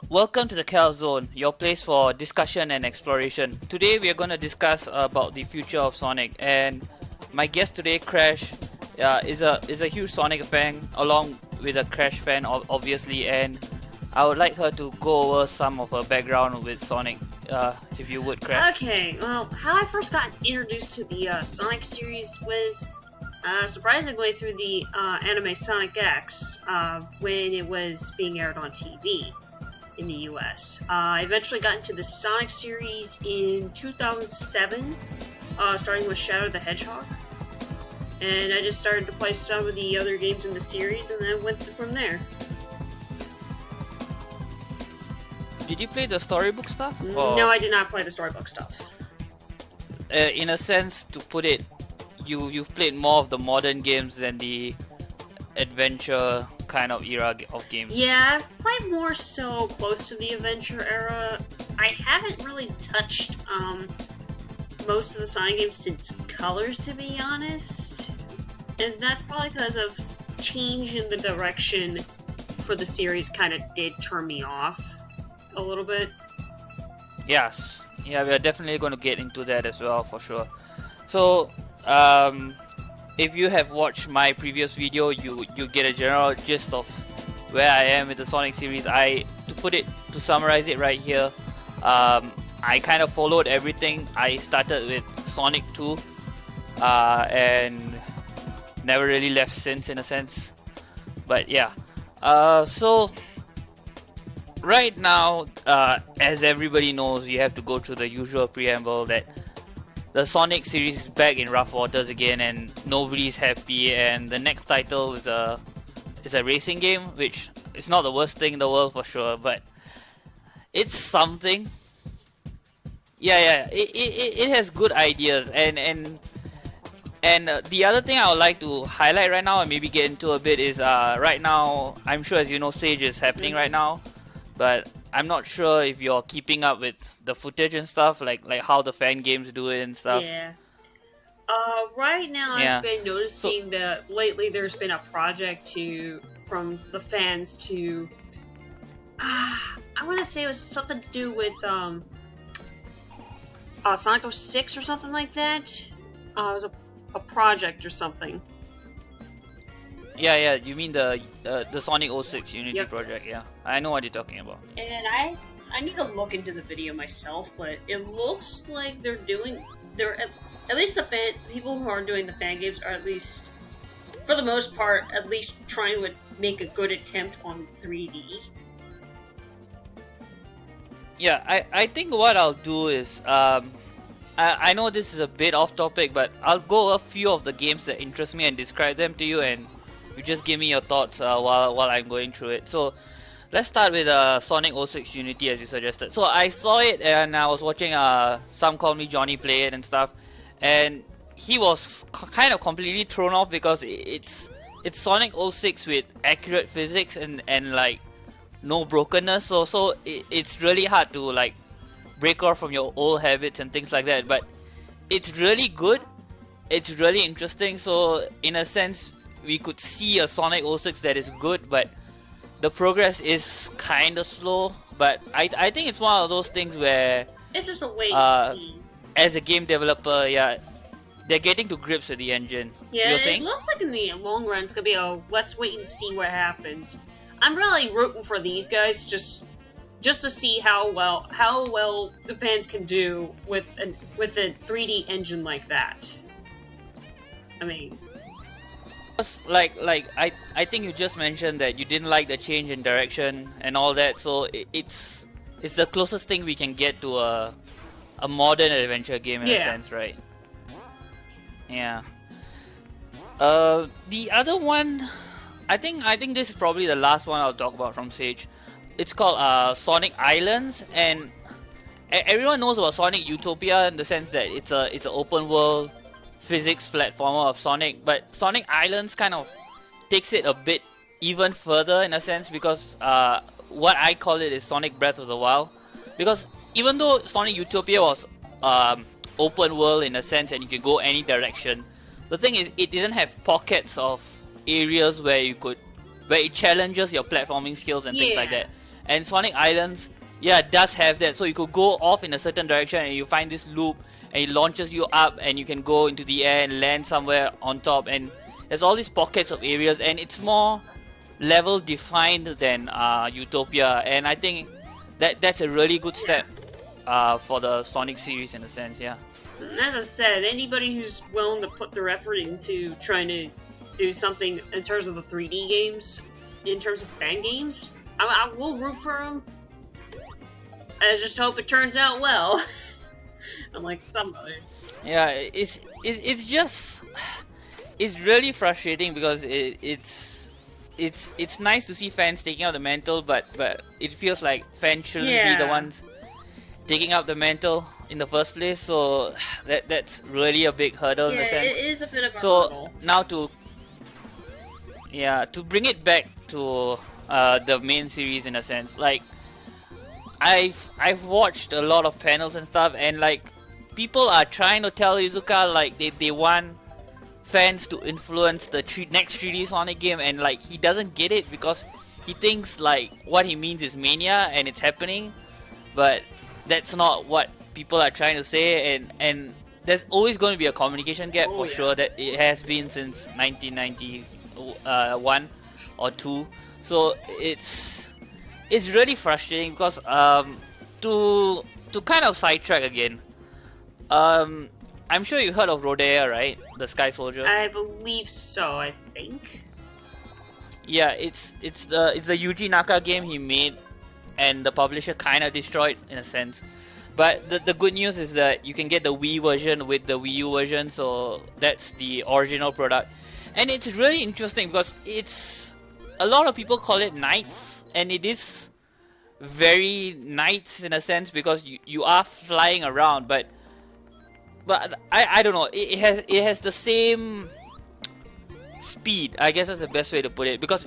Welcome to the Cal Zone, your place for discussion and exploration. Today we are going to discuss about the future of Sonic, and my guest today, Crash, is a huge Sonic fan, along with a Crash fan, obviously, and I would like her to go over some of her background with Sonic, if you would, Crash. Okay, well, how I first got introduced to the Sonic series was surprisingly through the anime Sonic X when it was being aired on TV in the US. I eventually got into the Sonic series in 2007, starting with Shadow the Hedgehog. And I just started to play some of the other games in the series and then went from there. Did you play the storybook stuff? No, I did not play the storybook stuff. In a sense, to put it, you've played more of the modern games than the adventure kind of era of games. Yeah, I've played more so close to the adventure era. I haven't really touched most of the Sonic games since Colors, to be honest. And that's probably because of change in the direction for the series kind of did turn me off a little bit. Yes. Yeah, we are definitely going to get into that as well, for sure. So, if you have watched my previous video, you get a general gist of where I am with the Sonic series. To summarize it right here, I kind of followed everything. I started with Sonic 2, and never really left since, in a sense. But yeah, so right now, as everybody knows, you have to go through the usual preamble that the Sonic series is back in rough waters again, and nobody's happy. And the next title is a racing game, which is not the worst thing in the world for sure, but it's something. Yeah, it has good ideas, and the other thing I would like to highlight right now and maybe get into a bit is right now, I'm sure as you know, Sage is happening right now, but I'm not sure if you're keeping up with the footage and stuff, like how the fan games do it and stuff. Yeah. Right now I've been noticing that lately there's been a project from the fans to, I want to say it was something to do with Sonic 06 or something like that. It was a project or something. Yeah, you mean the Sonic 06 Unity project, yeah. I know what you're talking about. And I need to look into the video myself, but it looks like they're at least the people who are doing the fan games are at least, for the most part, at least trying to make a good attempt on 3D. Yeah, I think what I'll do is, I know this is a bit off topic, but I'll go a few of the games that interest me and describe them to you, and you just give me your thoughts while I'm going through it. So let's start with Sonic 06 Unity, as you suggested. So I saw it and I was watching Some Call Me Johnny play it and stuff, and he was kind of completely thrown off because it's Sonic 06 with accurate physics and like no brokenness. So it's really hard to like break off from your old habits and things like that. But it's really good. It's really interesting. So in a sense, we could see a Sonic 06 that is good, but the progress is kind of slow. But I think it's one of those things where it's just a wait and see. As a game developer, yeah, they're getting to grips with the engine. Yeah, You're saying? It looks like in the long run it's gonna be let's wait and see what happens. I'm really rooting for these guys just to see how well the fans can do with a 3D engine like that. I mean, like I think you just mentioned that you didn't like the change in direction and all that, so it's the closest thing we can get to a modern adventure game in a sense, right? Yeah. The other one, I think this is probably the last one I'll talk about from Sage. It's called Sonic Islands, and everyone knows about Sonic Utopia in the sense that it's an open world physics platformer of Sonic, but Sonic Islands kind of takes it a bit even further in a sense, because what I call it is Sonic Breath of the Wild, because even though Sonic Utopia was open world in a sense and you can go any direction, the thing is it didn't have pockets of areas where it challenges your platforming skills and things like that. And Sonic Islands, yeah, does have that. So you could go off in a certain direction and you find this loop and it launches you up and you can go into the air and land somewhere on top. And there's all these pockets of areas and it's more level defined than Utopia. And I think that's a really good step for the Sonic series in a sense, yeah. As I said, anybody who's willing to put their effort into trying to do something in terms of the 3D games, in terms of fan games, I will root for them. I just hope it turns out well. Unlike some other. Yeah, it's just it's really frustrating because it's nice to see fans taking out the mantle, but it feels like fans shouldn't be the ones taking up the mantle in the first place. So that's really a big hurdle in a sense. It is a bit of a hurdle. So now to bring it back to the main series in a sense, like I've watched a lot of panels and stuff, and like people are trying to tell Iizuka like they want fans to influence the next 3D Sonic game, and like he doesn't get it because he thinks like what he means is mania and it's happening, but that's not what people are trying to say, and there's always going to be a communication gap for sure. That it has been since 1991 or 2. So it's really frustrating because to kind of sidetrack again, I'm sure you heard of Rodea, right? The Sky Soldier. I believe so. I think. Yeah, it's the Yuji Naka game he made, and the publisher kind of destroyed in a sense. But the good news is that you can get the Wii version with the Wii U version, so that's the original product. And it's really interesting because it's a lot of people call it Knights, and it is very Knights in a sense because you are flying around, but I don't know, it has the same speed, I guess that's the best way to put it, because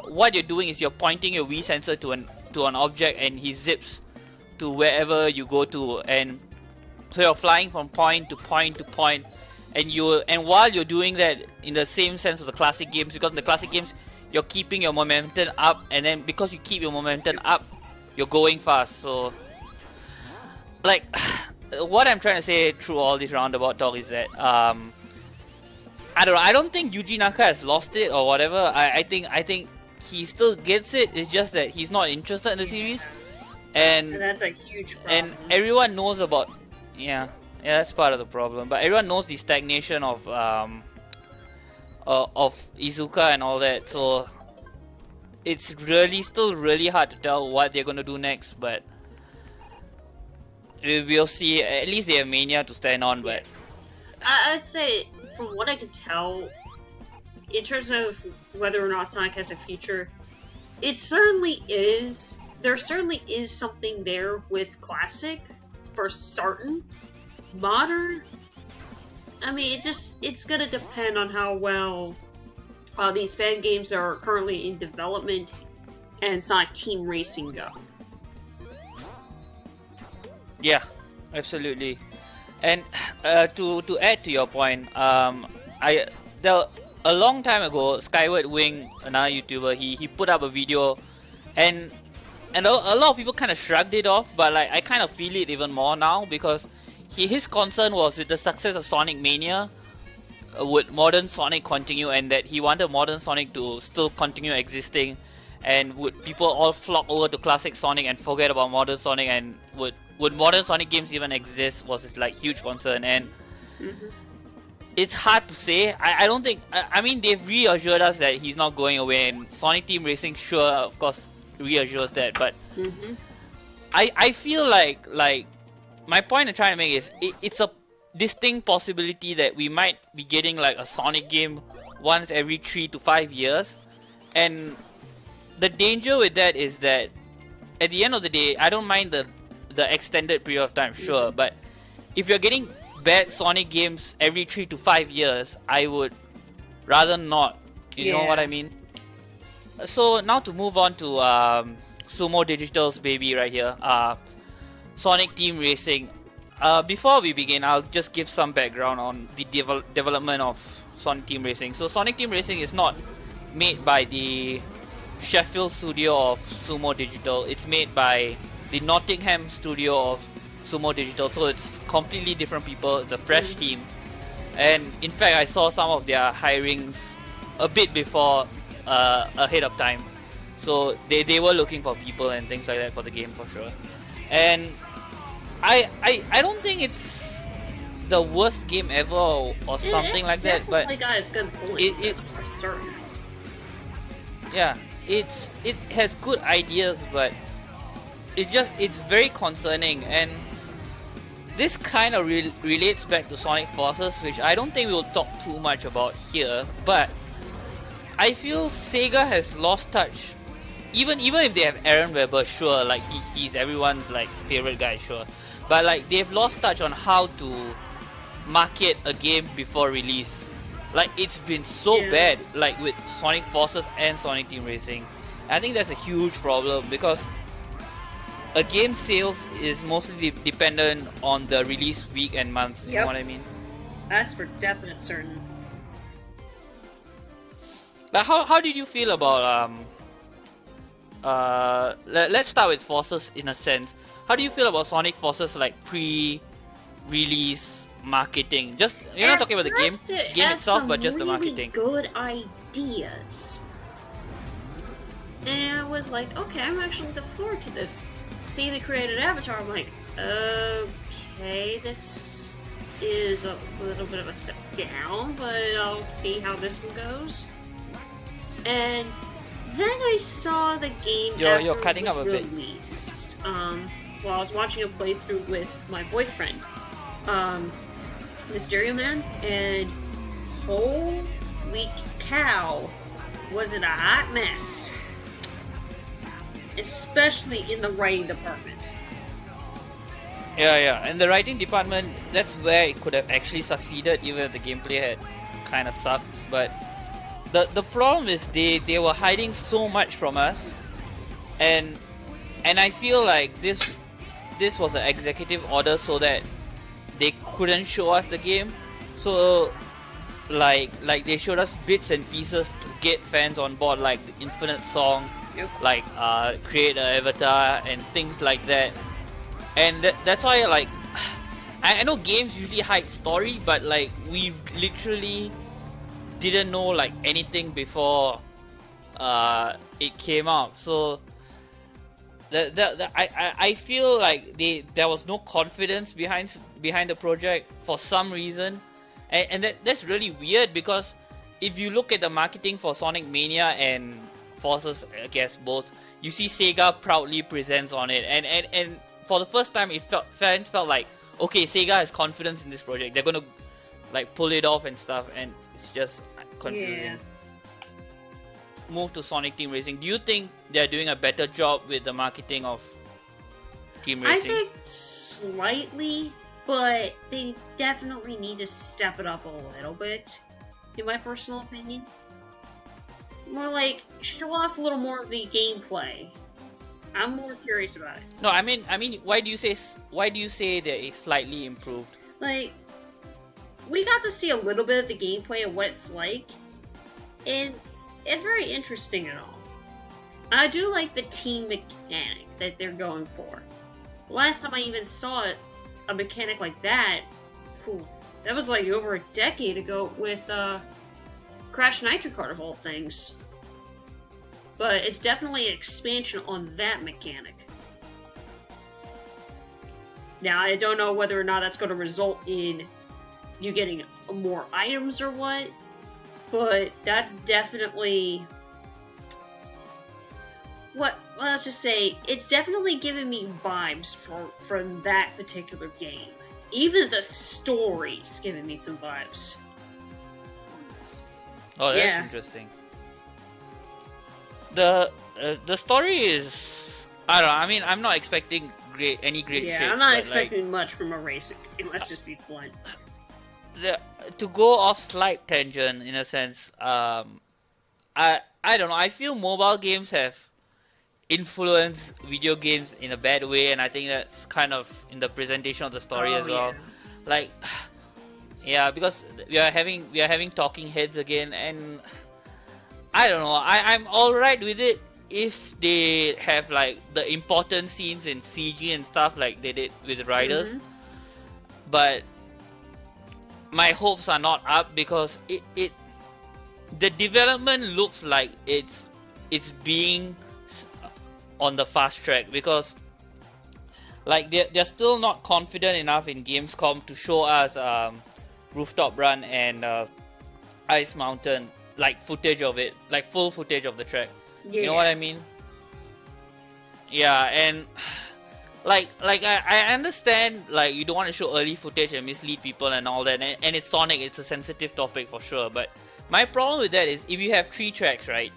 what you're doing is you're pointing your Wii sensor to an object and he zips to wherever you go to, and so you're flying from point to point to point, and while you're doing that in the same sense of the classic games, because in the classic games you're keeping your momentum up, and then because you keep your momentum up you're going fast. So like what I'm trying to say through all this roundabout talk is that I don't know, I don't think Yuji Naka has lost it or whatever. I think he still gets it, it's just that he's not interested in the series, and that's a huge problem. And everyone knows about that's part of the problem, but everyone knows the stagnation of Iizuka and all that, so it's still really hard to tell what they're gonna do next, but we'll see. At least they have Mania to stand on, but I'd say from what I can tell, in terms of whether or not Sonic has a future, it certainly is. There certainly is something there with Classic, for certain. Modern, I mean, it's gonna depend on how well these fan games are currently in development and Sonic Team Racing go. Yeah, absolutely. And to add to your point, a long time ago, Skyward Wing, another YouTuber, he put up a video, and a lot of people kind of shrugged it off, but like I kind of feel it even more now, because his concern was with the success of Sonic Mania, would modern Sonic continue, and that he wanted modern Sonic to still continue existing, and would people all flock over to classic Sonic and forget about modern Sonic, and would modern Sonic games even exist, was his like huge concern. And it's hard to say. I don't think, I mean, they've reassured us that he's not going away, and Sonic Team Racing sure of course reassures that, but I feel like my point I'm trying to make is it's a distinct possibility that we might be getting like a Sonic game once every 3 to 5 years, and the danger with that is that at the end of the day, I don't mind the extended period of time, sure, but if you're getting bad Sonic games every 3 to 5 years, I would rather not, you know what I mean? So now to move on to Sumo Digital's baby right here, Sonic Team Racing. Before we begin, I'll just give some background on the development of Sonic Team Racing. So Sonic Team Racing is not made by the Sheffield studio of Sumo Digital. It's made by the Nottingham studio of Sumo Digital, so it's completely different people. It's a fresh team, and in fact, I saw some of their hirings a bit before, ahead of time. So they were looking for people and things like that for the game for sure. And I don't think it's the worst game ever or something like that, but it's good points. It's for certain. Yeah, it has good ideas, but it's very concerning, and this kind of relates back to Sonic Forces, which I don't think we'll talk too much about here, but I feel Sega has lost touch. Even if they have Aaron Webber, sure, like he's everyone's like favorite guy, sure, but like they've lost touch on how to market a game before release. Like it's been so bad, like with Sonic Forces and Sonic Team Racing. I think that's a huge problem because a game sales is mostly dependent on the release week and month. You know what I mean? That's for definite certain. But how did you feel about let's start with Forces in a sense. How do you feel about Sonic Forces like pre-release marketing? Just you're not talking about the game itself, but just the marketing. Good ideas. And I was like, okay, I'm actually looking forward to this. See the created avatar, I'm like, okay, this is a little bit of a step down, but I'll see how this one goes. And then I saw the game you're cutting up a released. While I was watching a playthrough with my boyfriend, Mysterio Man, and holy cow, was it a hot mess. Especially in the writing department. Yeah, and the writing department, that's where it could have actually succeeded, even if the gameplay had kind of sucked. But the problem is they were hiding so much from us, and I feel like this was an executive order so that they couldn't show us the game. So like they showed us bits and pieces to get fans on board, like the Infinite Song, like create an avatar and things like that. And that's why, like, I know games usually hide story, but like we literally didn't know like anything before it came out. So I feel like there was no confidence behind the project for some reason, and that's really weird, because if you look at the marketing for Sonic Mania and Forces, I guess both, you see Sega proudly presents on it, and for the first time fans felt like, okay, Sega has confidence in this project, they're gonna like pull it off and stuff, and it's just confusing. Yeah. Move to Sonic Team Racing. Do you think they're doing a better job with the marketing of Team Racing? I think slightly, but they definitely need to step it up a little bit, in my personal opinion. More like, show off a little more of the gameplay. I'm more curious about it. No, I mean, why do you say that it's slightly improved? Like, we got to see a little bit of the gameplay of what it's like, and it's very interesting and all. I do like the team mechanic that they're going for. Last time I even saw a mechanic like that, that was like over a decade ago with Crash Nitro Kart of all things. But it's definitely an expansion on that mechanic. Now, I don't know whether or not that's going to result in you getting more items or what, but that's definitely... let's just say, it's definitely giving me vibes for that particular game. Even the story's giving me some vibes. Oh, that's interesting. The story is, I don't know, I mean, I'm not expecting any great traits, I'm not expecting much from a racing game, let's just be blunt. To go off slight tangent, in a sense, I don't know, I feel mobile games have influenced video games in a bad way, and I think that's kind of in the presentation of the story as well. Like, yeah, because we are having talking heads again, and I don't know, I'm alright with it, if they have like the important scenes in CG and stuff like they did with Riders, but my hopes are not up because the development looks like it's being on the fast track, because like they're still not confident enough in Gamescom to show us Rooftop Run and Ice Mountain, like footage of it, like full footage of the track. You know what I mean? Yeah, and like I understand like you don't want to show early footage and mislead people and all that, and it's Sonic, it's a sensitive topic for sure, but my problem with that is if you have 3 tracks, right,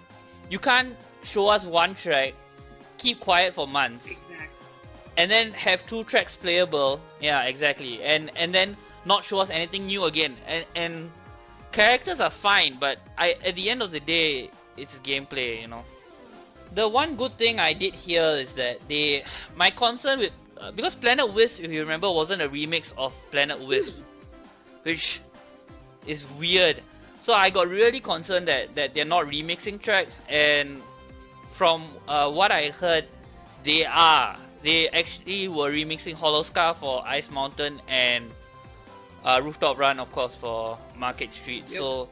you can't show us 1 track, keep quiet for months, Exactly. and then have 2 tracks playable, yeah, exactly, and then not show us anything new again, and characters are fine, but at the end of the day, it's gameplay, you know. The one good thing I did hear is that my concern with, because Planet Wisp, if you remember, wasn't a remix of Planet Wisp, which is weird. So I got really concerned that they're not remixing tracks, and from what I heard, they actually were remixing Hollow Scar for Ice Mountain and Rooftop Run, of course, for Market Street. Yep. So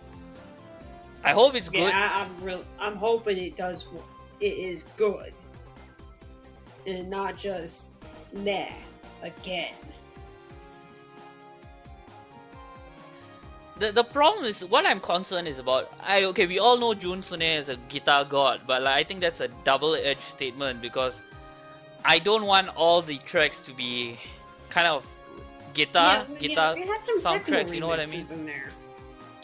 I hope it's good. Yeah, I'm hoping it is good, and not just meh again. The problem is, what I'm concerned is about, we all know Jun Sune is a guitar god, but like, I think that's a double-edged statement, because I don't want all the tracks to be kind of guitar we have some soundtracks, you know what I mean? In there.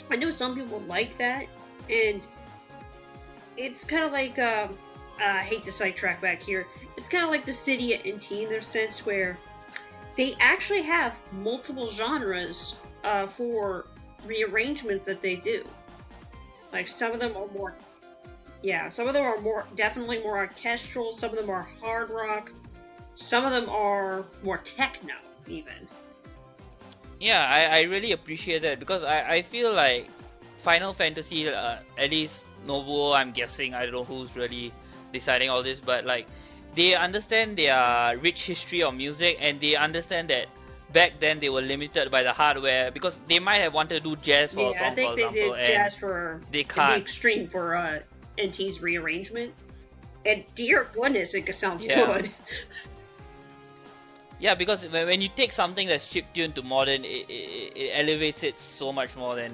I know some people like that, and it's kind of like, I hate to sidetrack back here, it's kind of like the City at NT in their sense, where they actually have multiple genres for rearrangements that they do. Like, some of them are more, definitely more orchestral, some of them are hard rock, some of them are more techno, even. Yeah, I really appreciate that, because I feel like Final Fantasy, at least Nobuo, I'm guessing, I don't know who's really deciding all this, but like, they understand their rich history of music, and they understand that back then they were limited by the hardware, because they might have wanted to do jazz for a song, I think for example, they did jazz for they can't. The extreme for NT's rearrangement, and dear goodness, it sounds Yeah. good. Yeah, because when you take something that's chiptuned to modern, it elevates it so much more than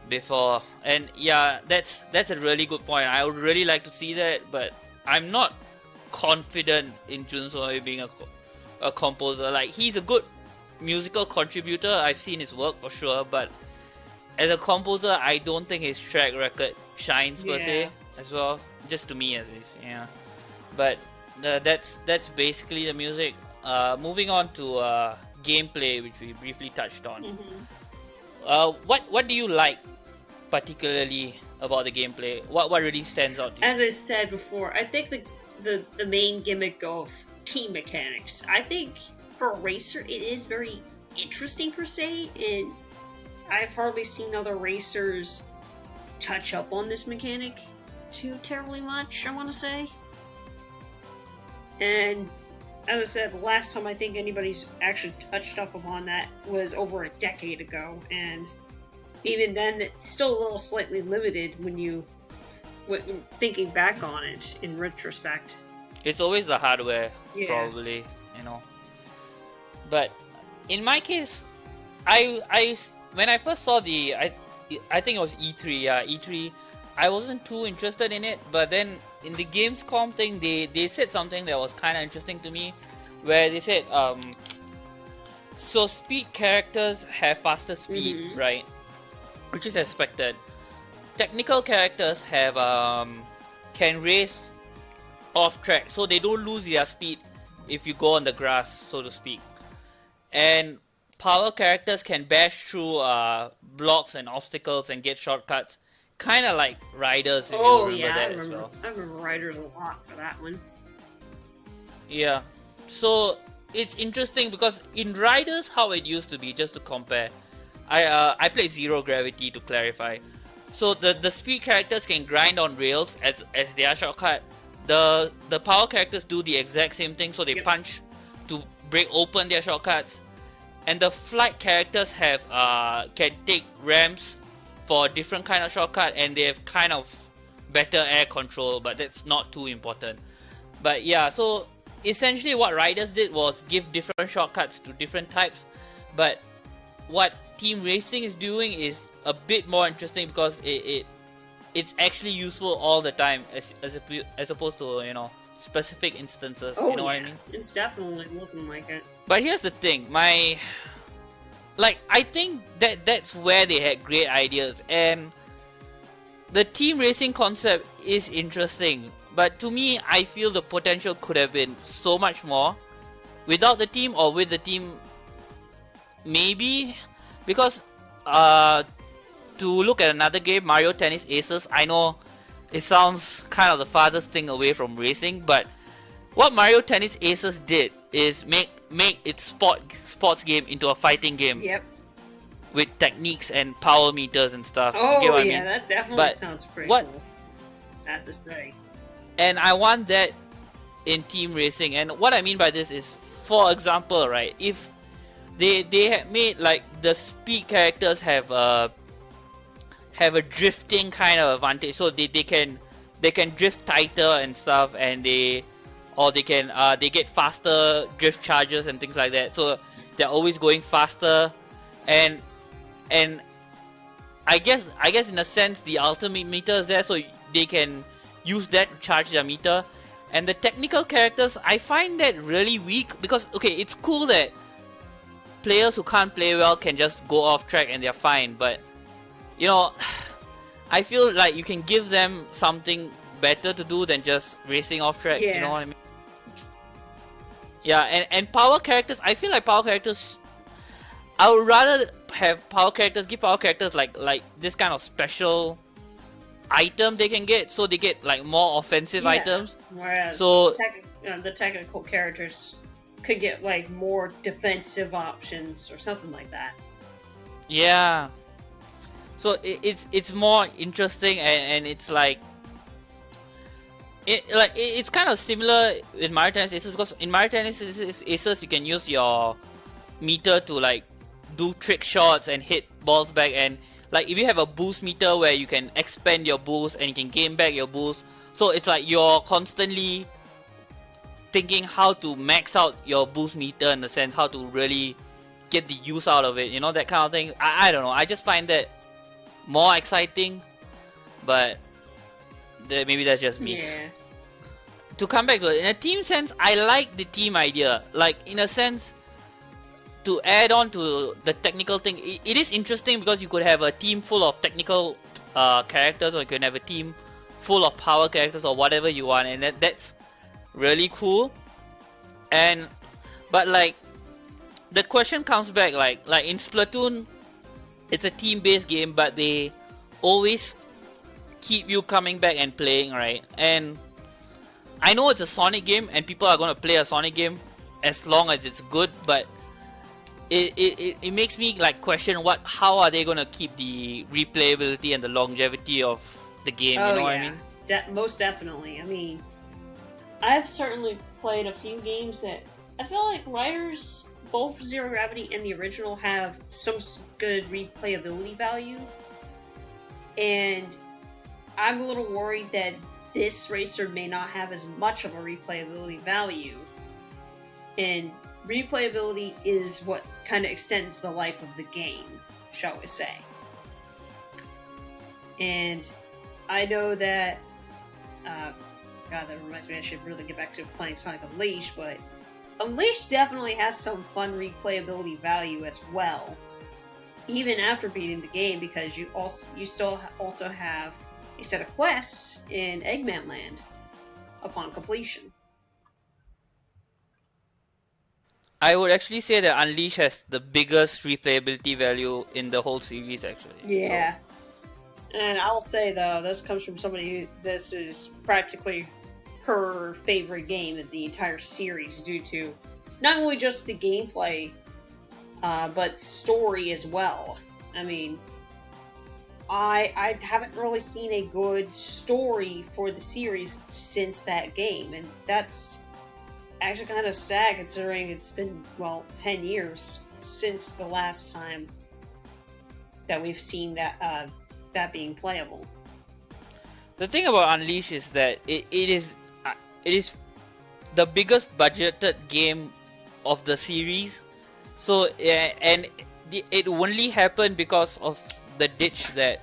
before. And yeah, that's a really good point. I would really like to see that, but I'm not confident in Jun Soi being a composer. Like, he's a good musical contributor. I've seen his work for sure, but as a composer, I don't think his track record shines per se as well. Just to me, at least. Yeah, but that's basically the music. Moving on to gameplay, which we briefly touched on. What do you like particularly about the gameplay? What really stands out to you? As I said before, I think the main gimmick of team mechanics. I think for a racer, it is very interesting per se, and I've hardly seen other racers touch up on this mechanic too terribly much, I want to say. And as I said, the last time I think anybody's actually touched up upon that was over a decade ago, and even then, it's still a little slightly limited when thinking back on it in retrospect. It's always the hardware, probably, you know. But in my case, I when I first saw I think it was E3, E3, I wasn't too interested in it, but then in the Gamescom thing, they said something that was kind of interesting to me, where they said, so speed characters have faster speed, right? Which is expected. Technical characters have can race off track, so they don't lose their speed if you go on the grass, so to speak. And power characters can bash through blocks and obstacles and get shortcuts, kind of like Riders. If you remember that as well. I remember Riders a lot for that one. Yeah, so it's interesting because in Riders, how it used to be, just to compare, I played Zero Gravity to clarify. So the speed characters can grind on rails as their shortcut, the power characters do the exact same thing, so they Yep. punch to break open their shortcuts, and the flight characters have can take ramps for different kind of shortcut, and they have kind of better air control, but that's not too important. But yeah, so essentially what Riders did was give different shortcuts to different types, but what Team Racing is doing is a bit more interesting because it's actually useful all the time as opposed to, you know, specific instances. Oh, you know yeah. what I mean? It's definitely looking like it. But here's the thing, I think that's where they had great ideas, and the team racing concept is interesting, but to me, I feel the potential could have been so much more without the team or with the team, maybe, because to look at another game, Mario Tennis Aces, I know it sounds kind of the farthest thing away from racing, but what Mario Tennis Aces did is make its sports game into a fighting game. Yep. With techniques and power meters and stuff. Oh, you get what yeah, I mean? that definitely But sounds pretty what- cool. I have to say. And I want that in team racing. And what I mean by this is, for example, right, if they had made like the speed characters have a drifting kind of advantage, so they can drift tighter and stuff, and they get faster drift charges and things like that. So they're always going faster, and I guess in a sense the ultimate meter is there, so they can use that to charge their meter. And the technical characters, I find that really weak because, okay, it's cool that players who can't play well can just go off track and they're fine, but you know, I feel like you can give them something better to do than just racing off track. Yeah. You know what I mean? Yeah, and power characters, I feel like power characters, I would rather have power characters, give power characters like this kind of special item they can get, so they get like more offensive Yeah. items. Whereas So- the technical characters could get like more defensive options or something like that. Yeah. So it's more interesting, and it's like it's kind of similar in Mario Tennis Aces, because in Mario Tennis Aces you can use your meter to like do trick shots and hit balls back, and like if you have a boost meter where you can expand your boost and you can gain back your boost, so it's like you're constantly thinking how to max out your boost meter, in the sense how to really get the use out of it, you know, that kind of thing. I don't know, I just find that more exciting, but maybe that's just me. Yeah. To come back to it, in a team sense, I like the team idea. Like, in a sense, to add on to the technical thing, it is interesting because you could have a team full of technical characters, or you can have a team full of power characters, or whatever you want, and that's really cool. But like, the question comes back, like in Splatoon, it's a team-based game, but they always keep you coming back and playing, right? And I know it's a Sonic game, and people are going to play a Sonic game as long as it's good, but it makes me like question how are they going to keep the replayability and the longevity of the game, you know what I mean? Most definitely. I mean, I've certainly played a few games that I feel like Riders, both Zero Gravity and the original, have some good replayability value, and I'm a little worried that this racer may not have as much of a replayability value, and replayability is what kind of extends the life of the game, shall we say. And I know that, God, that reminds me, I should really get back to playing Sonic Unleashed, but Unleashed definitely has some fun replayability value as well, even after beating the game, because you still also have a set of quests in Eggman Land upon completion. I would actually say that Unleash has the biggest replayability value in the whole series, actually. Yeah. And I'll say, though, this comes from somebody who, this is practically her favorite game in the entire series, due to not only just the gameplay, but story as well. I mean, I haven't really seen a good story for the series since that game, and that's actually kind of sad considering it's been, 10 years since the last time that we've seen that being playable. The thing about Unleash is that it is the biggest budgeted game of the series. So it only happened because of the ditch that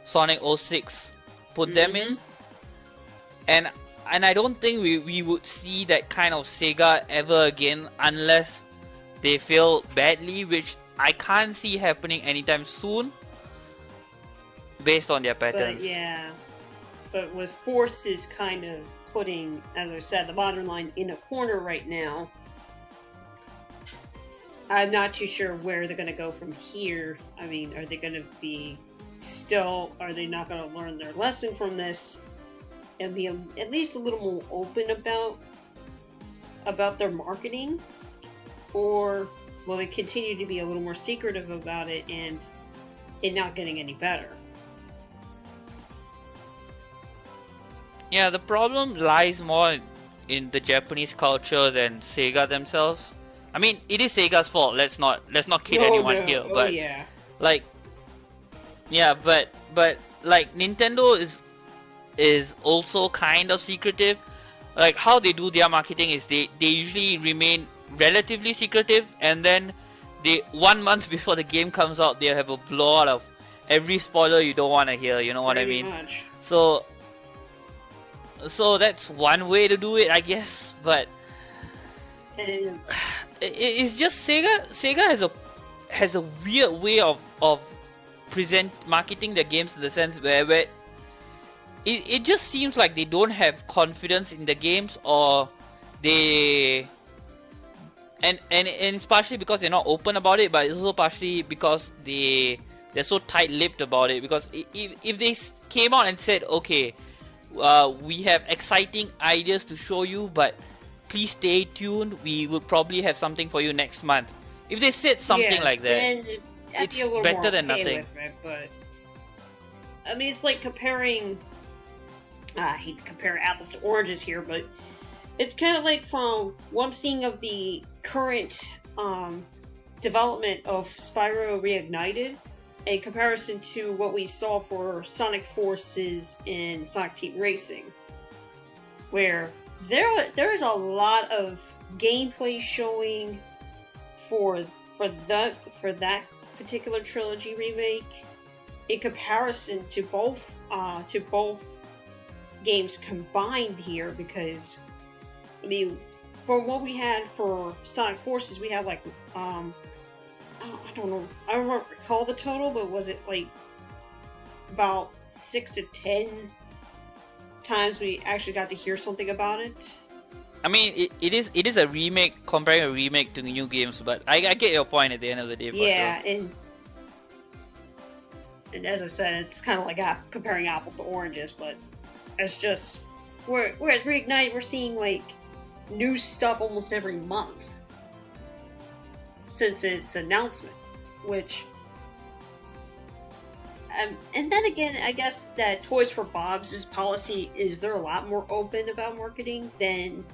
Sonic 06 put them in, and I don't think we would see that kind of Sega ever again unless they fail badly, which I can't see happening anytime soon based on their patterns. But with Forces kind of putting, as I said, the modern line in a corner right now, I'm not too sure where they're going to go from here. I mean, are they going to be are they not going to learn their lesson from this and be at least a little more open about their marketing? Or will they continue to be a little more secretive about it and it not getting any better? Yeah, the problem lies more in the Japanese culture than Sega themselves. I mean, it is Sega's fault. Let's not kid anyone here. But but Nintendo is also kind of secretive. Like how they do their marketing is they usually remain relatively secretive, and then 1 month before the game comes out, they have a blowout of every spoiler you don't want to hear. You know what I mean? Much. So that's one way to do it, I guess. But it's just Sega has a weird way of marketing their games in the sense where it just seems like they don't have confidence in the games, or they and it's partially because they're not open about it, but it's also partially because they're so tight-lipped about it. Because if they came out and said, okay, we have exciting ideas to show you, but please stay tuned, we will probably have something for you next month. If they said something like that, it's better than nothing. But I mean, it's like comparing. I hate to compare apples to oranges here, but it's kind of like from what I'm seeing of the current development of Spyro Reignited, in comparison to what we saw for Sonic Forces and Sonic Team Racing, where there is a lot of gameplay showing for that particular trilogy remake in comparison to both games combined here. Because I mean, for what we had for Sonic Forces, we had like I don't know, I don't recall the total, but was it like about 6 to 10 times we actually got to hear something about it? I mean, it is a remake, comparing a remake to new games, but I get your point at the end of the day. Yeah, sure. And as I said, it's kind of like comparing apples to oranges, but it's just whereas Reignite, we're seeing like new stuff almost every month since its announcement, which and then again, I guess that Toys for Bob's policy is they're a lot more open about marketing than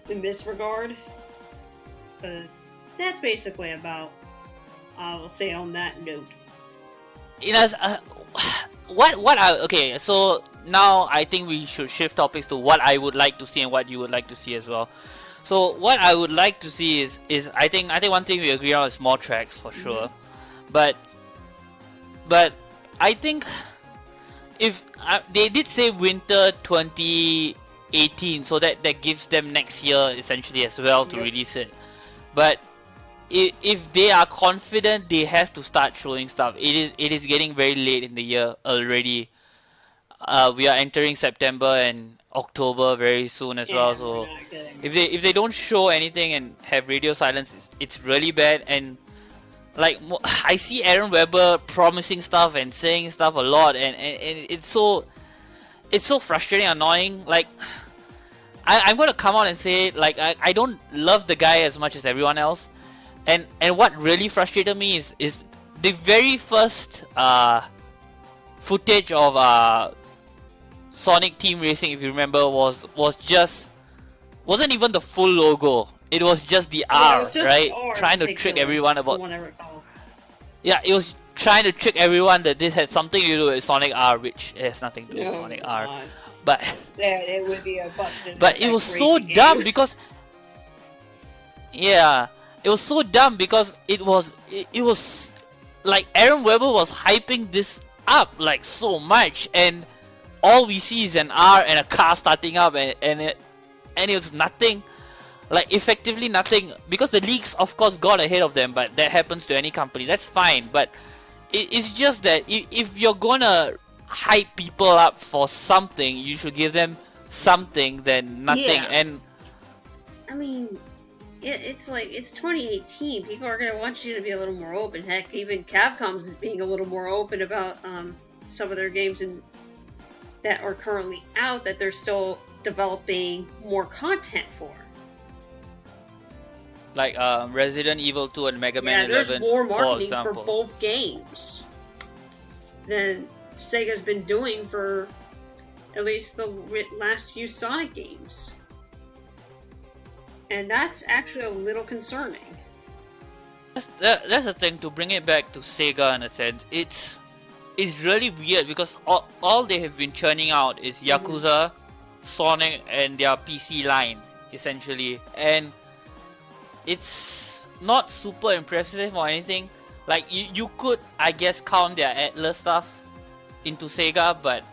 in this regard. That's basically about, we'll say on that note. You know, okay, so now I think we should shift topics to what I would like to see and what you would like to see as well. So what I would like to see is I think one thing we agree on is more tracks for sure, but I think if they did say winter 2018, so that gives them next year essentially as well to release it. But if they are confident, they have to start showing stuff. It is getting very late in the year already. We are entering September and October very soon as well. So if they don't show anything and have radio silence, it's really bad. And like I see Aaron Weber promising stuff and saying stuff a lot, and it's so frustrating, annoying. Like I'm gonna come out and say, like, I don't love the guy as much as everyone else. And what really frustrated me is the very first footage of Sonic Team Racing, if you remember, wasn't even the full logo. It was just the R, right? Trying to trick everyone about. Yeah, it was trying to trick everyone that this had something to do with Sonic R, which has nothing to do with Sonic R. But it would be a busted. But it was so dumb because. Yeah, it was so dumb because it was like Aaron Weber was hyping this up like so much, and all we see is an R and a car starting up, and it was nothing, like effectively nothing, because the leaks of course got ahead of them, but that happens to any company, that's fine. But it's just that if you're gonna hype people up for something, you should give them something than nothing. Yeah. And I mean, it's like, it's 2018. People are going to want you to be a little more open. Heck, even Capcom's being a little more open about some of their games that are currently out that they're still developing more content for. Like Resident Evil 2 and Mega Man 11, there's more marketing for both games than Sega's been doing for at least the last few Sonic games. And that's actually a little concerning. That's the thing, to bring it back to Sega in a sense. It's really weird because all they have been churning out is Yakuza, Sonic, and their PC line, essentially. And it's not super impressive or anything. Like, you could, I guess, count their Atlas stuff into Sega, but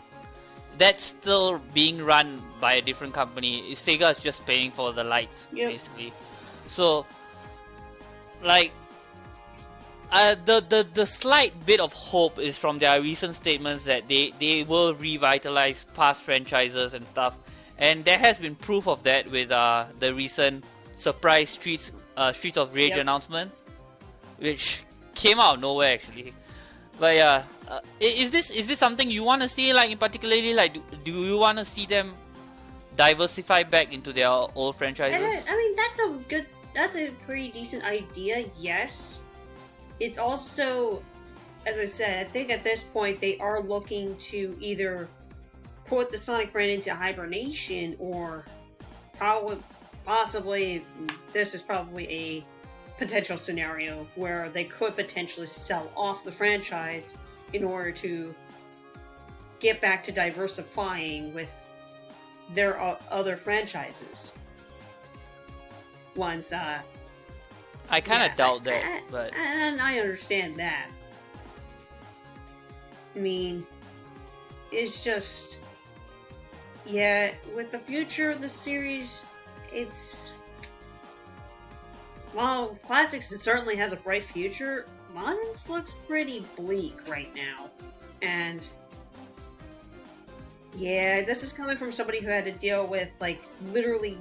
that's still being run by a different company. Sega is just paying for the lights, basically. So, like, the slight bit of hope is from their recent statements that they will revitalize past franchises and stuff. And there has been proof of that with the recent surprise Streets of Rage announcement, which came out of nowhere actually. But yeah, is this something you want to see? Like, particularly, like, do you want to see them diversify back into their old franchises? I mean, that's a pretty decent idea. Yes, it's also, as I said, I think at this point they are looking to either put the Sonic brand into hibernation, or possibly this is probably a potential scenario where they could potentially sell off the franchise in order to get back to diversifying with their other franchises. Once, I kind of doubt that, but and I understand that. I mean, it's just, with the future of the series, it's, while Classics, it certainly has a bright future, Modern's looks pretty bleak right now. And this is coming from somebody who had to deal with, like, literally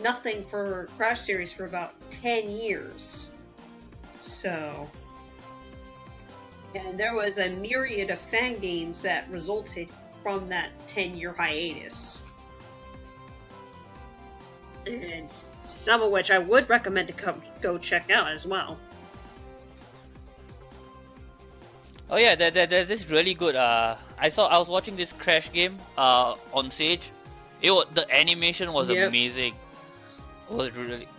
nothing for Crash series for about 10 years. So, and there was a myriad of fan games that resulted from that 10-year hiatus. And some of which I would recommend to go check out as well. Oh yeah, there's this really good. I was watching this Crash game on Sage. The animation was amazing. It was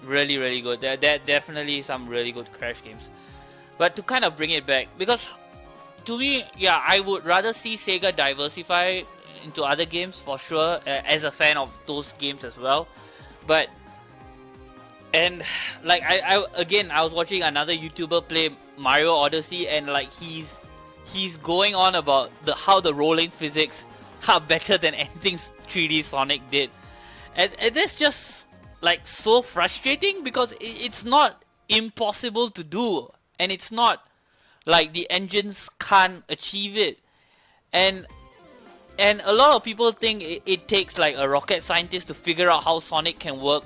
really good. There are definitely some really good Crash games. But to kind of bring it back, because to me, I would rather see Sega diversify into other games for sure. As a fan of those games as well, but. And like I was watching another YouTuber play Mario Odyssey, and like he's going on about how the rolling physics are better than anything 3D Sonic did, and that's just like so frustrating because it's not impossible to do, and it's not like the engines can't achieve it, and a lot of people think it takes like a rocket scientist to figure out how Sonic can work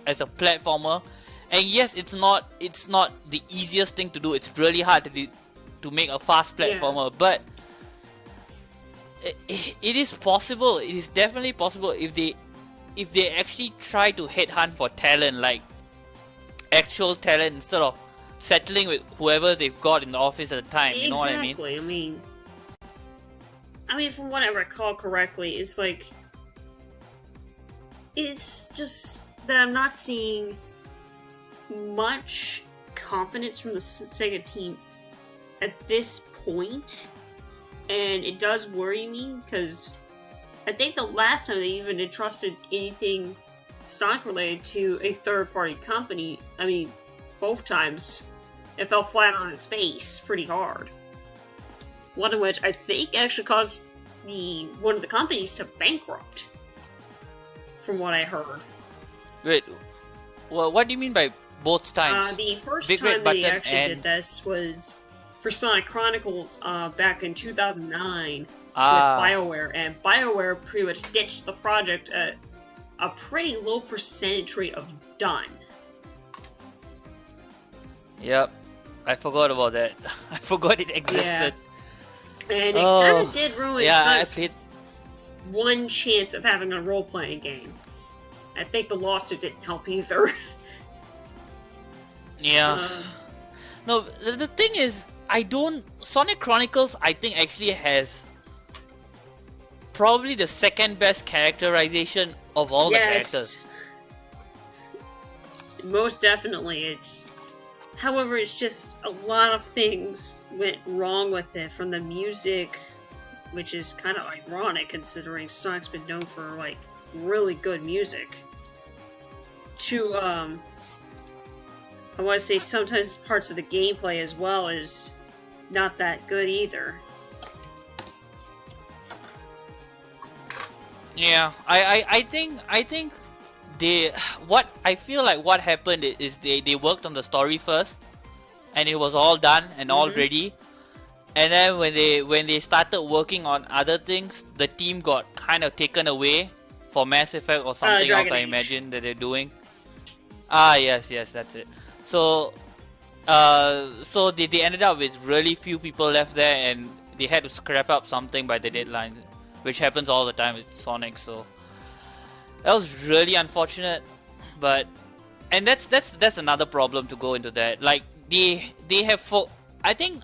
as a platformer. And yes, it's not the easiest thing to do. It's really hard to make a fast platformer, but it is possible. It is definitely possible if they actually try to headhunt for talent, like actual talent, instead of settling with whoever they've got in the office at the time. You know what I mean? Exactly. I mean, from what I recall correctly, it's like, it's just that I'm not seeing much confidence from the Sega team at this point, and it does worry me, because I think the last time they even entrusted anything Sonic related to a third-party company, I mean, both times, it fell flat on its face pretty hard. One of which I think actually caused one of the companies to bankrupt, from what I heard. Wait, well, what do you mean by both times? The first Big Red time they Button actually and... did this was for Sonic Chronicles back in 2009 with BioWare, and BioWare pretty much ditched the project at a pretty low percentage rate of done. Yep, I forgot about that. I forgot it existed. Yeah. And it kind of did ruin Sonic's played... one chance of having a role-playing game. I think the lawsuit didn't help either. Yeah. No, the thing is, Sonic Chronicles, I think, actually has probably the second best characterization of all the characters. Most definitely. However, it's just a lot of things went wrong with it, from the music, which is kind of ironic considering Sonic's been known for, like, really good music, to, I want to say sometimes parts of the gameplay as well is not that good either. Yeah, I think what happened is they worked on the story first, and it was all done and all ready, and then when they started working on other things, the team got kind of taken away for Mass Effect or something else, I imagine, that they're doing. Yes, that's it. So they ended up with really few people left there, and they had to scrap up something by the deadline, which happens all the time with Sonic. So that was really unfortunate, and that's another problem to go into that. Like they have I think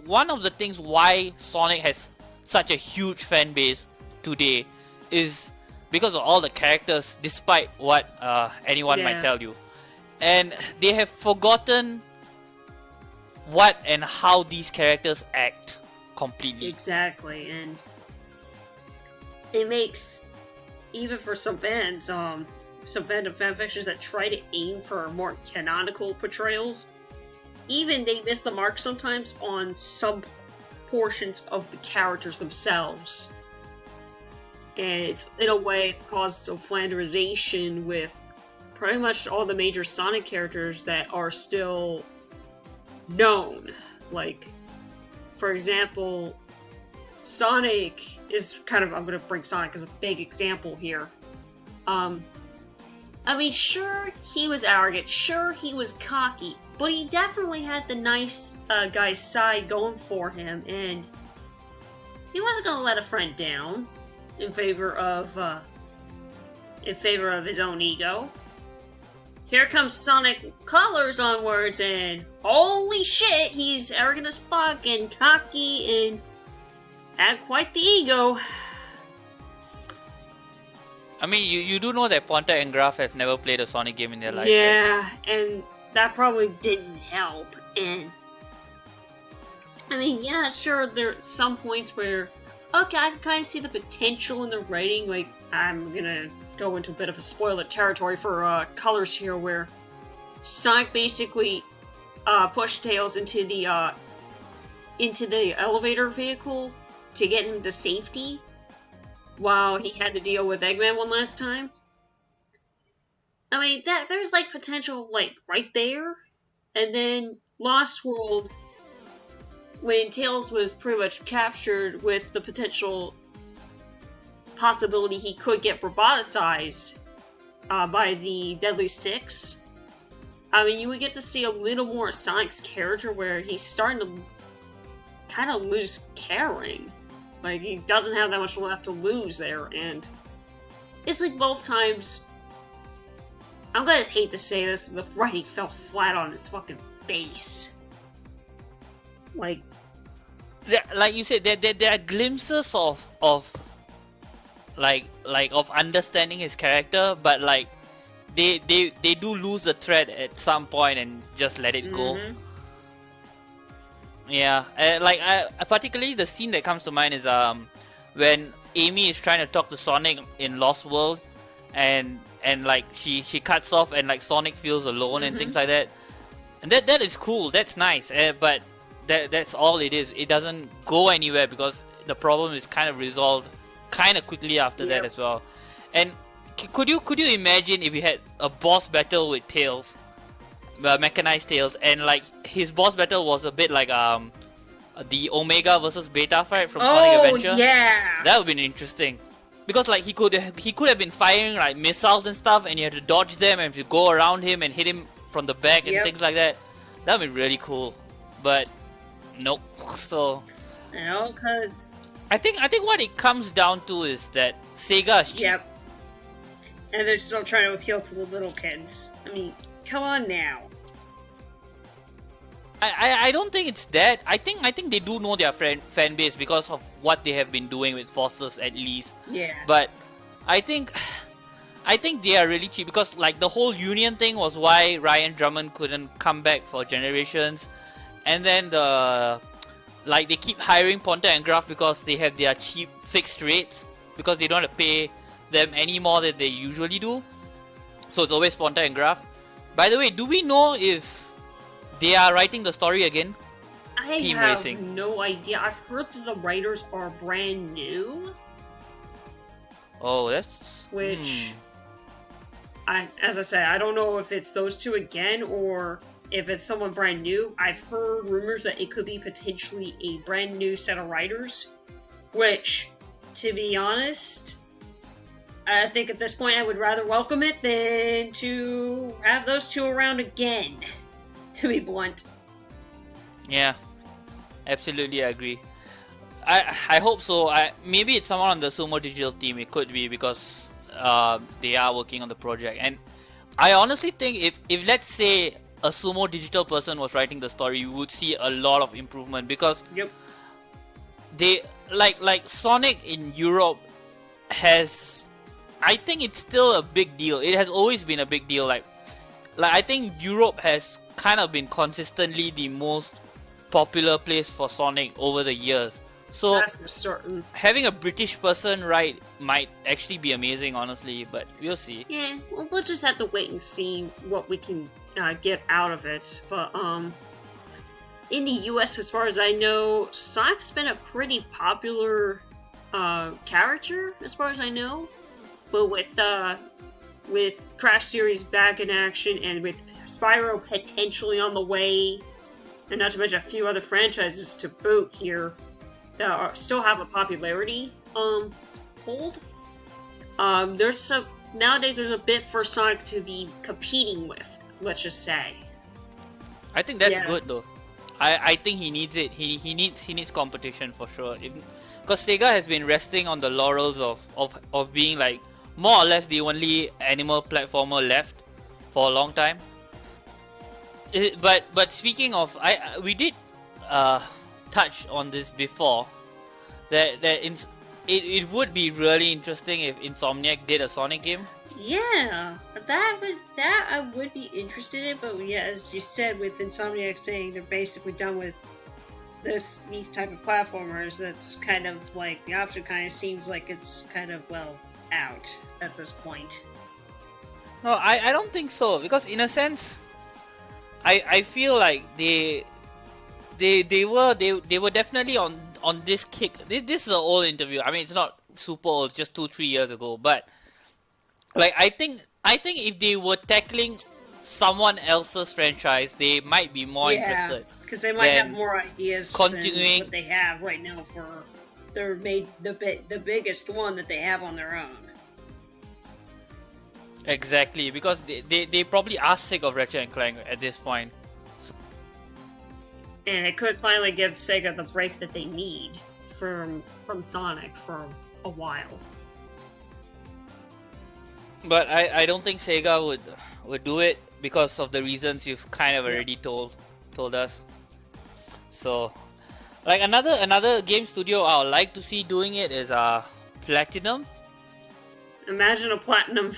one of the things why Sonic has such a huge fan base today is because of all the characters, despite what anyone might tell you. And they have forgotten what and how these characters act completely. Exactly, and it makes, even for some fans, some fandom fanfictions that try to aim for more canonical portrayals, even they miss the mark sometimes on some portions of the characters themselves. And it's, in a way, it's caused a flanderization with pretty much all the major Sonic characters that are still known. Like, for example, Sonic is kind of, I'm going to bring Sonic as a big example here. I mean, sure, he was arrogant, sure, he was cocky, but he definitely had the nice guy's side going for him, and he wasn't going to let a friend down in favor of his own ego. Here comes Sonic Colors onwards, and holy shit, he's arrogant as fuck and cocky and had quite the ego. I mean, you do know that Ponta and Graf have never played a Sonic game in their life. Yeah, right? and that probably didn't help. And I mean, yeah, sure, there are some points where, okay, I can kind of see the potential in the writing. Like, I'm gonna go into a bit of a spoiler territory for Colors here, where Sonic basically pushed Tails into the elevator vehicle to get him to safety, while he had to deal with Eggman one last time. I mean, there's like potential like right there. And then Lost World, when Tails was pretty much captured with the potential possibility he could get roboticized by the Deadly Six. I mean, you would get to see a little more of Sonic's character, where he's starting to kind of lose caring. Like, he doesn't have that much left to lose there, and it's like both times, I'm gonna hate to say this, the writing fell flat on its fucking face. Like you said, there are glimpses of of understanding his character, but like they do lose the thread at some point and just let it go. Yeah, particularly the scene that comes to mind is when Amy is trying to talk to Sonic in Lost World, and like she cuts off, and like Sonic feels alone and things like that, and that is cool. That's nice, but that's all it is. It doesn't go anywhere because the problem is kind of resolved kind of quickly after that as well. And could you imagine if we had a boss battle with Tails, mechanized Tails, and like his boss battle was a bit like the Omega versus Beta fight from Sonic Adventure? Yeah, that would be interesting. Because like he could have been firing like missiles and stuff, and you had to dodge them and you go around him and hit him from the back and things like that. That would be really cool. But nope. So because I think what it comes down to is that Sega is cheap. Yep. And they're still trying to appeal to the little kids. I mean, come on now. I don't think it's that. I think they do know their fan base because of what they have been doing with Forces, at least. Yeah. But I think they are really cheap because like the whole Union thing was why Ryan Drummond couldn't come back for Generations, and then they keep hiring Ponta and Graf because they have their cheap fixed rates because they don't have to pay them any more than they usually do. So it's always Ponta and Graf. By the way, do we know if they are writing the story again? I Team have Racing. no idea. I've heard that the writers are brand new. Oh, that's... Which, as I said, I don't know if it's those two again or if it's someone brand new. I've heard rumors that it could be potentially a brand new set of writers. Which, to be honest, I think at this point I would rather welcome it than to have those two around again. To be blunt. Yeah, absolutely agree. I hope so. Maybe it's someone on the Sumo Digital team. It could be because they are working on the project. And I honestly think if let's say a Sumo Digital person was writing the story, we would see a lot of improvement because they like Sonic in Europe has. I think it's still a big deal. It has always been a big deal. Like I think Europe has kind of been consistently the most popular place for Sonic over the years. So that's for certain. Having a British person write might actually be amazing, honestly, but we'll see. Yeah, well, we'll just have to wait and see what we can get out of it. But in the US, as far as I know, Sonic's been a pretty popular character, as far as I know. But with Crash Series back in action, and with Spyro potentially on the way, and not to mention a few other franchises to boot here that still have a popularity hold. Nowadays there's a bit for Sonic to be competing with. Let's just say. I think that's good though. I think he needs it. He needs competition for sure. Because Sega has been resting on the laurels of being like more or less the only animal platformer left for a long time. But speaking of, we did touch on this before, that it would be really interesting if Insomniac did a Sonic game. Yeah, that I would be interested in. But yeah, as you said, with Insomniac saying they're basically done with these type of platformers, that's kind of like the option. Kind of seems like it's kind of out at this point. No, I don't think so, because in a sense, I feel like they were definitely on this kick. This is an old interview. I mean, it's not super old, just 2-3 years ago. But like, I think if they were tackling someone else's franchise, they might be more interested. Because they might have more ideas continuing than what they have right now for the biggest one that they have on their own. Exactly, because they probably are sick of Ratchet & Clank at this point. And it could finally give Sega the break that they need from Sonic for a while. But I don't think Sega would do it because of the reasons you've kind of already told. told us. So, like another game studio I would like to see doing it is Platinum. Imagine a Platinum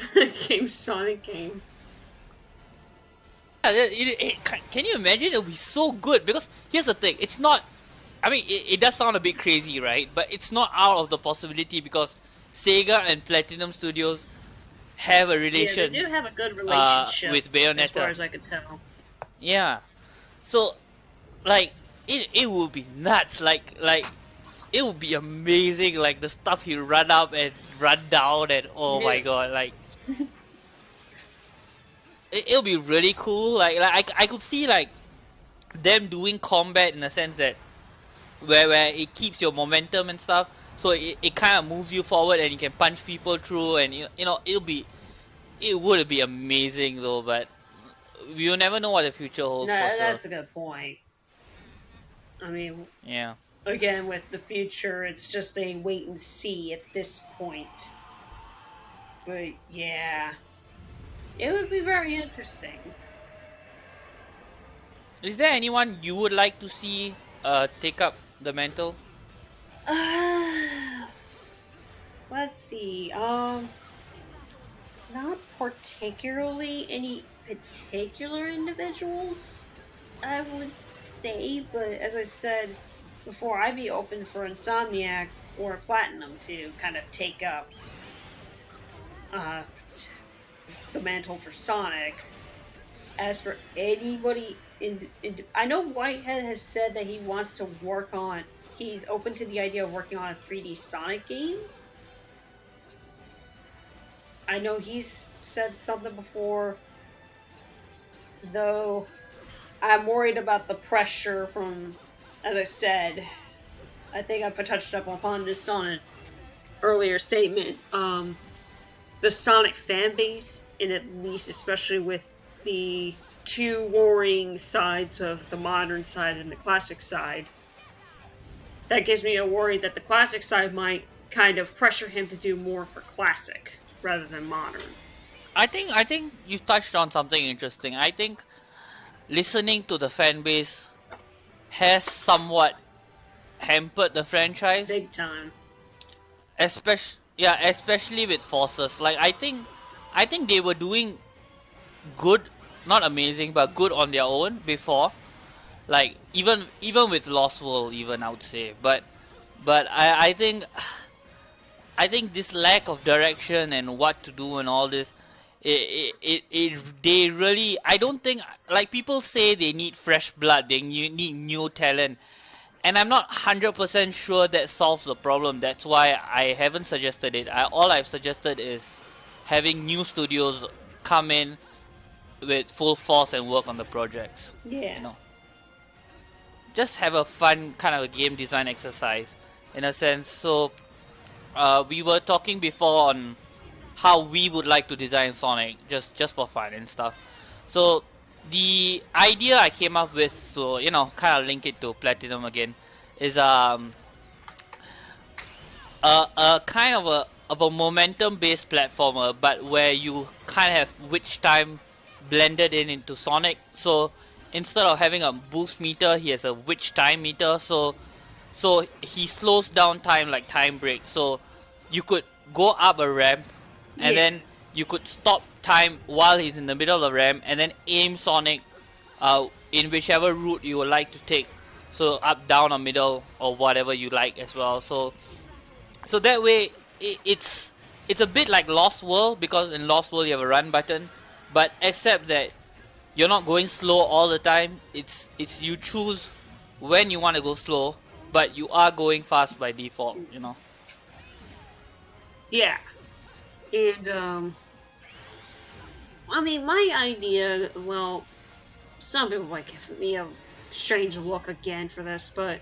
game Sonic game. Can you imagine? It'll be so good because here's the thing: it's not. I mean, it does sound a bit crazy, right? But it's not out of the possibility because Sega and Platinum Studios have a relation. Yeah, they do have a good relationship with Bayonetta, as far as I can tell. Yeah, so like it would be nuts. Like it would be amazing. Like the stuff you run up and run down, and oh my god, like. It'll be really cool. Like I could see like them doing combat in a sense that where it keeps your momentum and stuff. So it kind of moves you forward and you can punch people through, and you know it would be amazing though. But you'll never know what the future holds. No, for that's sure. a good point. I mean, Yeah. Again, with the future, it's just a wait and see at this point. But yeah. It would be very interesting. Is there anyone you would like to see take up the mantle? Let's see. Not particularly any particular individuals, I would say, but as I said before, I'd be open for Insomniac or Platinum to kind of take up the mantle for Sonic. As for anybody I know Whitehead has said that he's open to the idea of working on a 3D Sonic game. I know he's said something before, though I'm worried about the pressure from, as I said, I think I touched up upon this on an earlier statement, the Sonic fan base, and at least especially with the two warring sides of the modern side and the classic side, that gives me a worry that the classic side might kind of pressure him to do more for classic rather than modern. I think you touched on something interesting. I think listening to the fan base has somewhat hampered the franchise. Big time. Especially with Forces. Like I think they were doing good, not amazing, but good on their own before. Like even with Lost World, even I would say. But I think this lack of direction and what to do and all this, they really, I don't think, like people say they need fresh blood, they need new talent, and I'm not 100% sure that solves the problem. That's why I haven't suggested it. All I've suggested is having new studios come in with full force and work on the projects. Yeah. You know, just have a fun kind of a game design exercise in a sense. So we were talking before on how we would like to design Sonic just for fun and stuff. So the idea I came up with, so you know, kind of link it to Platinum again, is a kind of a momentum based platformer, but where you kind of have witch time blended into Sonic. So instead of having a boost meter, he has a witch time meter. So he slows down time like Time Break. So you could go up a ramp, and then you could stop time while he's in the middle of the ramp, and then aim Sonic in whichever route you would like to take. So up, down, or middle, or whatever you like as well. So that way it's a bit like Lost World, because in Lost World you have a run button, but except that you're not going slow all the time. It's you choose when you want to go slow, but you are going fast by default, you know. Yeah. And I mean, my idea, well, some people might give me a strange look again for this, but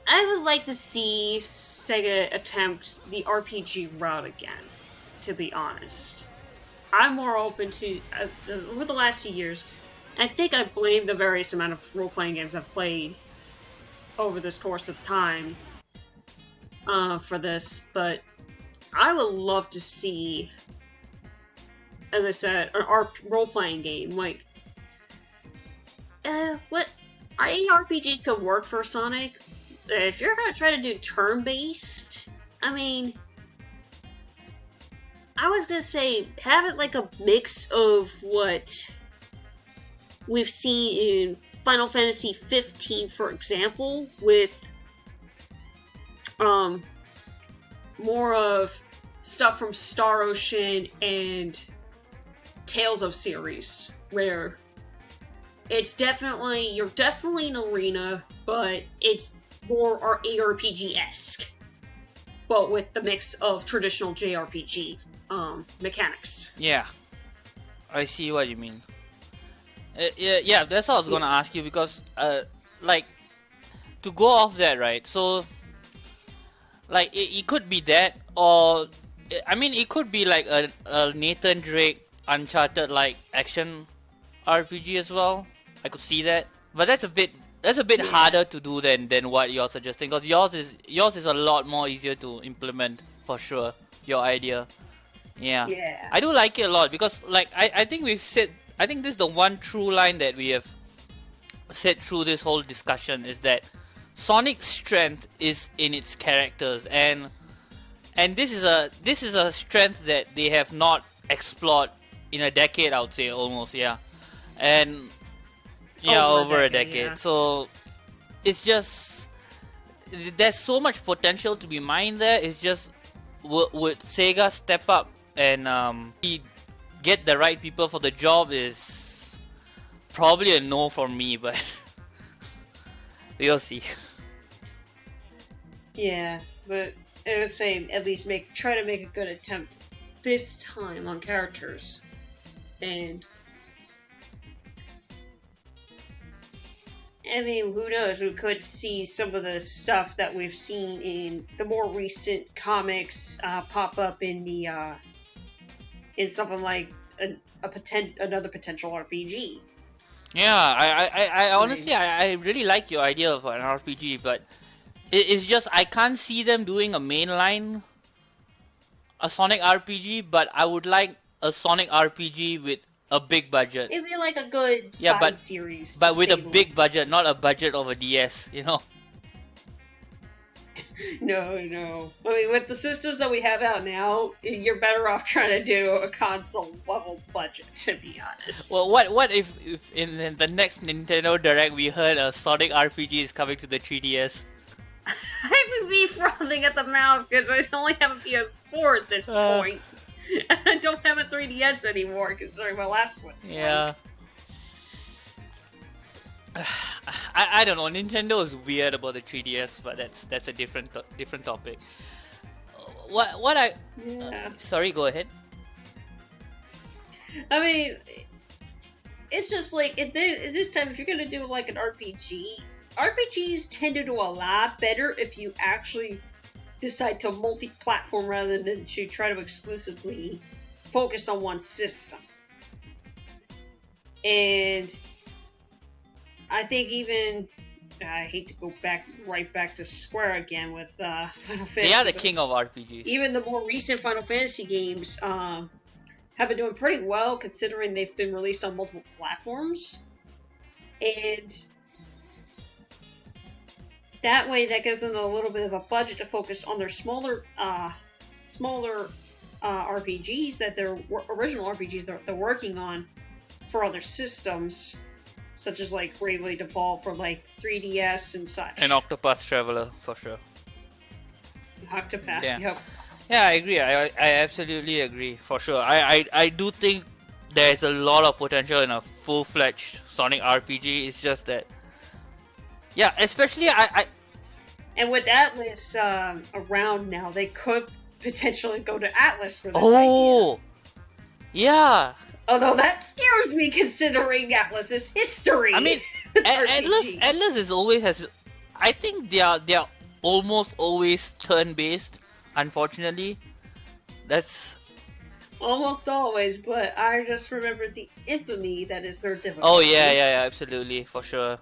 I would like to see Sega attempt the RPG route again, to be honest. I'm more open to, over the last few years, I think I blame the various amount of role-playing games I've played over this course of time for this, but I would love to see, as I said, an role-playing game, like what ARPGs could work for Sonic. If you're gonna try to do turn-based, I mean, I was gonna say have it like a mix of what we've seen in Final Fantasy 15, for example, with more of stuff from Star Ocean and Tales of series, where it's you're definitely an arena, but it's more ARPG-esque, but with the mix of traditional JRPG mechanics. Yeah, I see what you mean. Yeah, that's what I was gonna ask you, because like, to go off that, right? So, like, it could be that, or I mean, it could be like a Nathan Drake Uncharted like action RPG as well. I could see that, but that's a bit harder to do than what you're suggesting, because yours is a lot more easier to implement for sure. Your idea, yeah. I do like it a lot, because like I think we've said, I think this is the one true line that we have said through this whole discussion, is that Sonic's strength is in its characters, and this is a strength that they have not explored in a decade, I would say, almost, yeah. And yeah, over a decade. Yeah. So it's just, there's so much potential to be mined there. It's just, would Sega step up and get the right people for the job is probably a no for me, but we'll see. Yeah, but I would say at least try to make a good attempt this time on characters. And I mean, who knows? We could see some of the stuff that we've seen in the more recent comics pop up in the in something like another potential RPG. Yeah, I honestly I really like your idea of an RPG, but it's just I can't see them doing a mainline a Sonic RPG, but I would like a Sonic RPG with a big budget. It'd be like a good side series. But with a big budget, not a budget of a DS, you know? No. I mean, with the systems that we have out now, you're better off trying to do a console level budget, to be honest. Well, what if in the next Nintendo Direct we heard a Sonic RPG is coming to the 3DS? I would be frothing at the mouth because I only have a PS4 at this point. I don't have a 3DS anymore, considering my last one. Yeah. I don't know. Nintendo is weird about the 3DS, but that's a different topic. What I sorry, go ahead. I mean, it's just like at this time, if you're gonna do like an RPG, RPGs tend to do a lot better if you actually decide to multi-platform rather than to try to exclusively focus on one system. And I think even I hate to go right back to Square again with Final Fantasy. They are the king of RPGs. Even the more recent Final Fantasy games have been doing pretty well, considering they've been released on multiple platforms. And that way, that gives them a little bit of a budget to focus on their smaller RPGs that they're original RPGs that they're working on for other systems, such as like Bravely Default for like 3DS and such. And Octopath Traveler for sure. Octopath, yeah. Yep. Yeah, I agree. I absolutely agree for sure. I do think there's a lot of potential in a full-fledged Sonic RPG. It's just that. Yeah, especially And with Atlas around now, they could potentially go to Atlas for this idea. Yeah. Although that scares me, considering Atlas's history. I mean, Atlas is always has. I think they are almost always turn-based. Unfortunately, that's almost always. But I just remember the infamy that is their difficulty. Oh yeah, absolutely, for sure.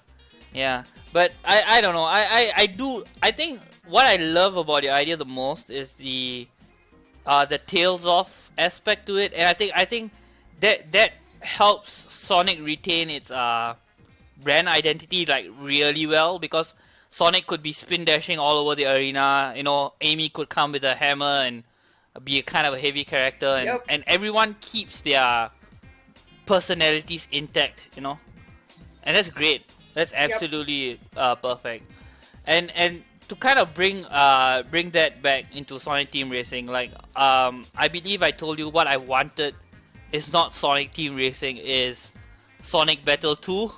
Yeah, but I don't know. I think what I love about the idea the most is the Tales of aspect to it, and I think that helps Sonic retain its brand identity like really well, because Sonic could be spin dashing all over the arena. You know, Amy could come with a hammer and be a kind of a heavy character, and Yep. and everyone keeps their personalities intact. You know, and that's great. That's absolutely perfect. And to kind of bring that back into Sonic Team Racing, like I believe I told you what I wanted is not Sonic Team Racing, is Sonic Battle 2.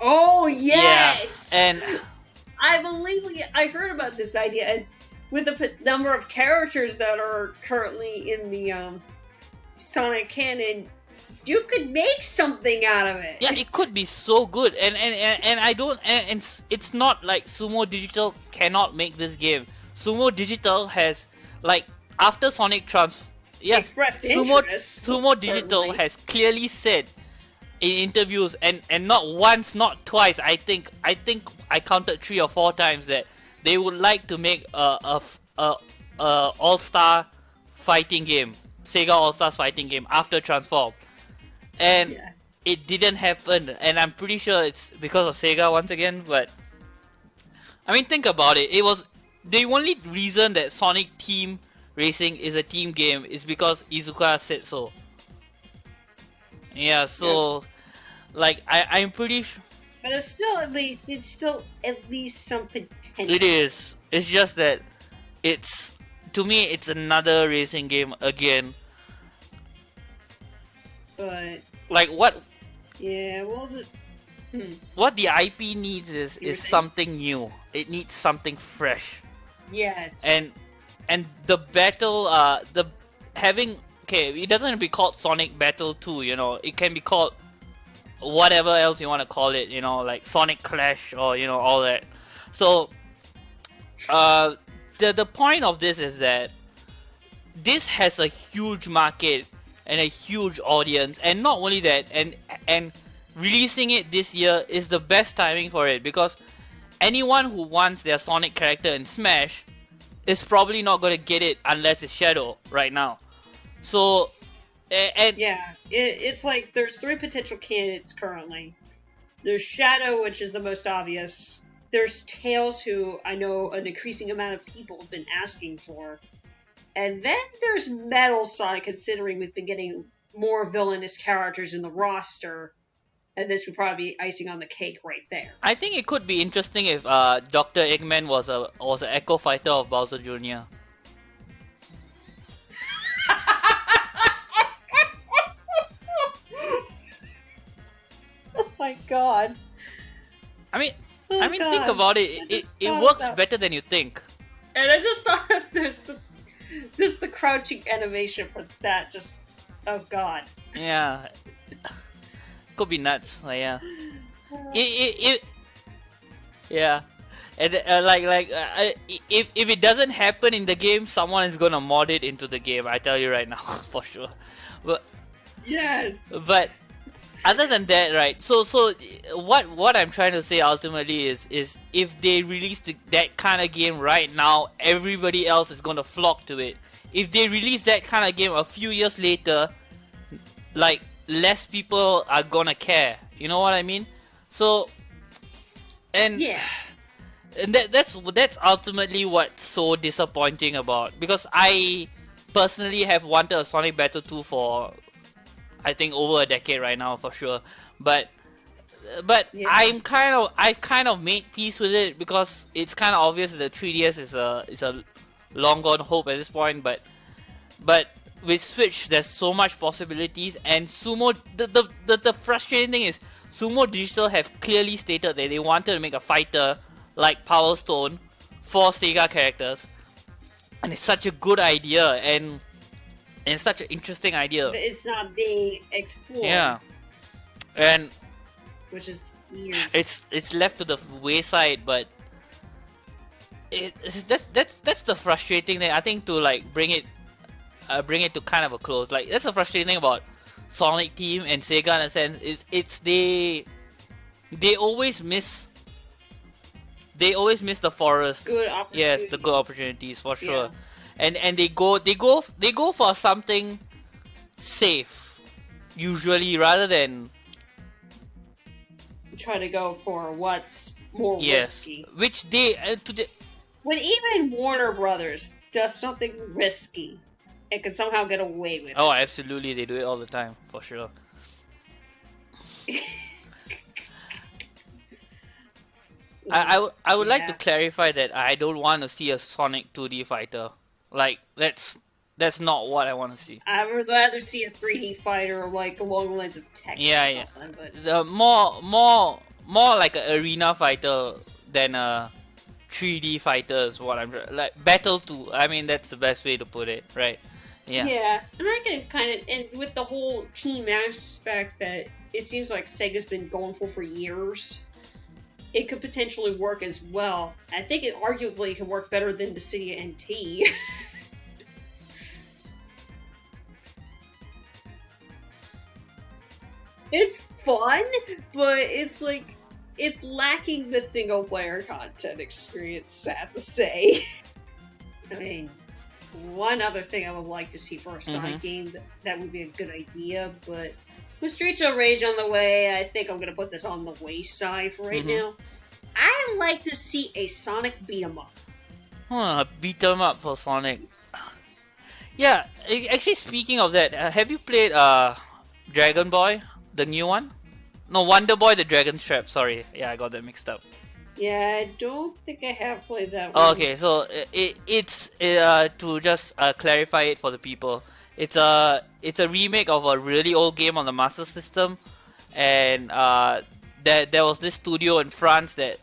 Oh yes! Yeah, and I heard about this idea, and with the number of characters that are currently in the Sonic canon, you could make something out of it. yeah, it could be so good. And I don't, and it's not like Sumo Digital cannot make this game. Sumo Digital has, like, after Sonic Expressed interest. Sumo Digital certainly. has clearly said in interviews, and not once, not twice, I think I counted 3 or 4 times, that they would like to make a all-star fighting game, Sega All-Stars fighting game after Transform. And it didn't happen, and I'm pretty sure it's because of Sega once again. But I mean, think about it. It was the only reason that Sonic Team Racing is a team game is because Iizuka said so. Yeah, so like I'm pretty sure But it's still at least some potential. it is. It's just that to me it's another racing game again. But Like what what the IP needs is something new. It needs something fresh. Yes. And the battle, it doesn't have to be called Sonic Battle 2, you know. It can be called whatever else you want to call it, you know, like Sonic Clash or, you know, all that. So, the point of this is that this has a huge market and a huge audience, and not only that, and releasing it this year is the best timing for it, because anyone who wants their Sonic character in Smash is probably not going to get it unless it's Shadow right now. So, it's like there's 3 potential candidates currently. There's Shadow, which is the most obvious. There's Tails, who I know an increasing amount of people have been asking for. And then there's Metal Sonic, considering we've been getting more villainous characters in the roster. And this would probably be icing on the cake right there. I think it could be interesting if Dr. Eggman was an Echo Fighter of Bowser Jr. Oh my god. I mean, God. think about it. It works better than you think. And I just thought of this, the crouching animation for that. Just, oh god. Yeah. Could be nuts. Like, yeah. Yeah. And if it doesn't happen in the game, someone is gonna mod it into the game. I tell you right now, for sure. But yes. But other than that, right? So what I'm trying to say ultimately is if they release that kind of game right now, everybody else is gonna flock to it. If they release that kind of game a few years later, like, less people are gonna care. You know what I mean? So, and that's ultimately what's so disappointing about, because I personally have wanted a Sonic Battle 2 for, I think, over a decade right now for sure. But I've kind of made peace with it, because it's kind of obvious that the 3DS is a long gone hope at this point. But with Switch, there's so much possibilities, and Sumo. The frustrating thing is, Sumo Digital have clearly stated that they wanted to make a fighter like Power Stone for Sega characters, and it's such a good idea, and it's such an interesting idea. But it's not being explored. Yeah, and which is weird. It's left to the wayside, but that's the frustrating thing. I think, to like bring it to kind of a close. Like, that's the frustrating thing about Sonic Team and Sega in a sense, is they always miss the forest. Good opportunities. Yes, the good opportunities for sure. Yeah. And they go for something safe usually, rather than try to go for what's more risky. Which they when even Warner Brothers does something risky and can somehow get away with it. Oh, absolutely, they do it all the time, for sure. I would like to clarify that I don't want to see a Sonic 2D fighter. Like, that's not what I want to see. I would rather see a 3D fighter, like along the lines of Tekken or something. But The more like an arena fighter than a 3D fighter is what I'm like. Battle 2. I mean, that's the best way to put it, right? Yeah. Yeah, and I can kind of, and with the whole team aspect that it seems like Sega's been going for years, it could potentially work as well. I think it arguably can work better than the City NT. It's fun, but it's like, it's lacking the single player content experience, sad to say. I mean, one other thing I would like to see for a Sonic game, that would be a good idea, but with Streets of Rage on the way, I think I'm going to put this on the wayside for right now. I'd like to see a Sonic beat 'em up. Beat 'em up for Sonic. Yeah, actually speaking of that, have you played Dragon Boy, the new one? No, Wonder Boy, the Dragon Strap, sorry. Yeah, I got that mixed up. Yeah, I don't think I have played that one. Okay, so it's to just clarify it for the people. It's a remake of a really old game on the Master System, and there was this studio in France that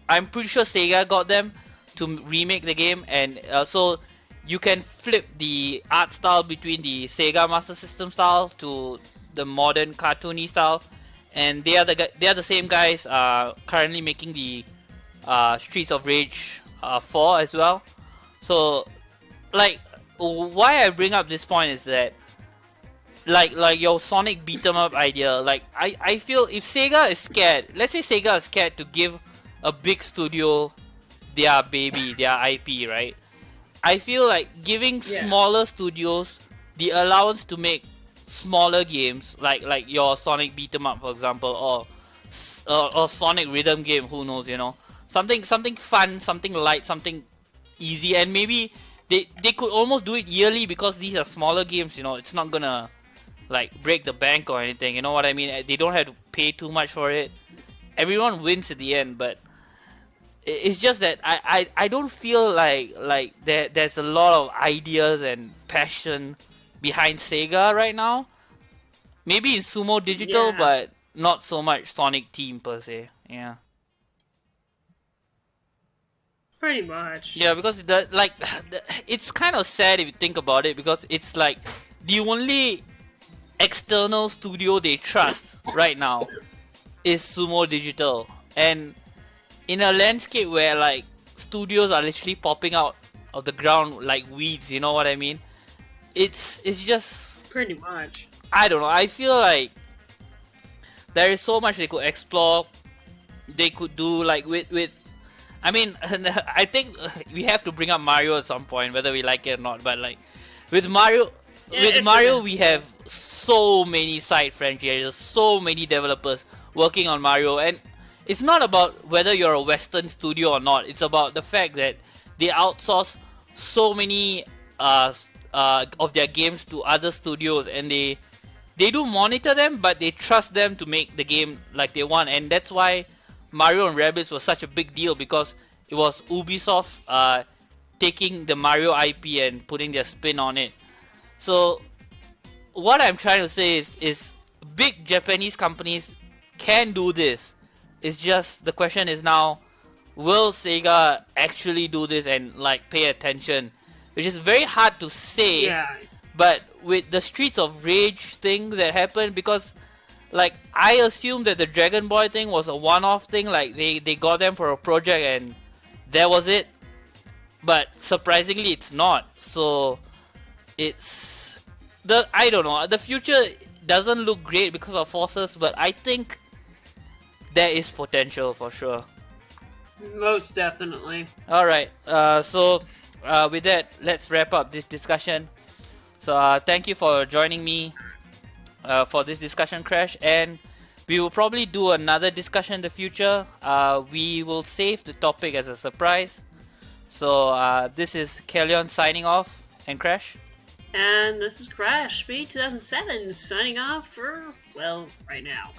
I'm pretty sure Sega got them to remake the game, and so you can flip the art style between the Sega Master System style to the modern cartoony style. And they are the same guys currently making the Streets of Rage 4 as well. So, like, why I bring up this point is that, like your Sonic beat 'em up idea. Like, I feel if Sega is scared, let's say Sega is scared to give a big studio their baby, their IP, right? I feel like giving smaller studios the allowance to make smaller games, like your Sonic beat 'em up, for example, or Sonic rhythm game, who knows, you know, something fun, something light, something easy, and maybe they could almost do it yearly because these are smaller games, you know. It's not gonna like break the bank or anything, you know what I mean? They don't have to pay too much for it. Everyone wins at the end, but it's just that I don't feel like there's a lot of ideas and passion behind Sega right now. Maybe in Sumo Digital, but not so much Sonic Team per se. Yeah. Pretty much. Yeah, because it's kind of sad if you think about it, because it's like the only external studio they trust right now is Sumo Digital, and in a landscape where like studios are literally popping out of the ground like weeds, you know what I mean? It's just pretty much. I don't know. I feel like there is so much they could explore. They could do like with. I mean, I think we have to bring up Mario at some point, whether we like it or not. But like with Mario, we have so many side franchises, so many developers working on Mario, and it's not about whether you're a Western studio or not. It's about the fact that they outsource so many of their games to other studios, and they do monitor them, but they trust them to make the game like they want. And that's why Mario and Rabbids was such a big deal, because it was Ubisoft taking the Mario IP and putting their spin on it. So what I'm trying to say is big Japanese companies can do this. It's just the question is now, will Sega actually do this and like pay attention? Which is very hard to say. Yeah. But with the Streets of Rage thing that happened, because like I assumed that the Dragon Boy thing was a one-off thing, like they got them for a project and that was it. But surprisingly it's not. So I don't know, the future doesn't look great because of forces, but I think there is potential for sure. Most definitely. Alright, so with that, let's wrap up this discussion. So thank you for joining me for this discussion, Crash, and We will probably do another discussion in the future. We will save the topic as a surprise. So this is Kallion signing off, and Crash. And this is Crash, Speed 2007, signing off for, well, right now.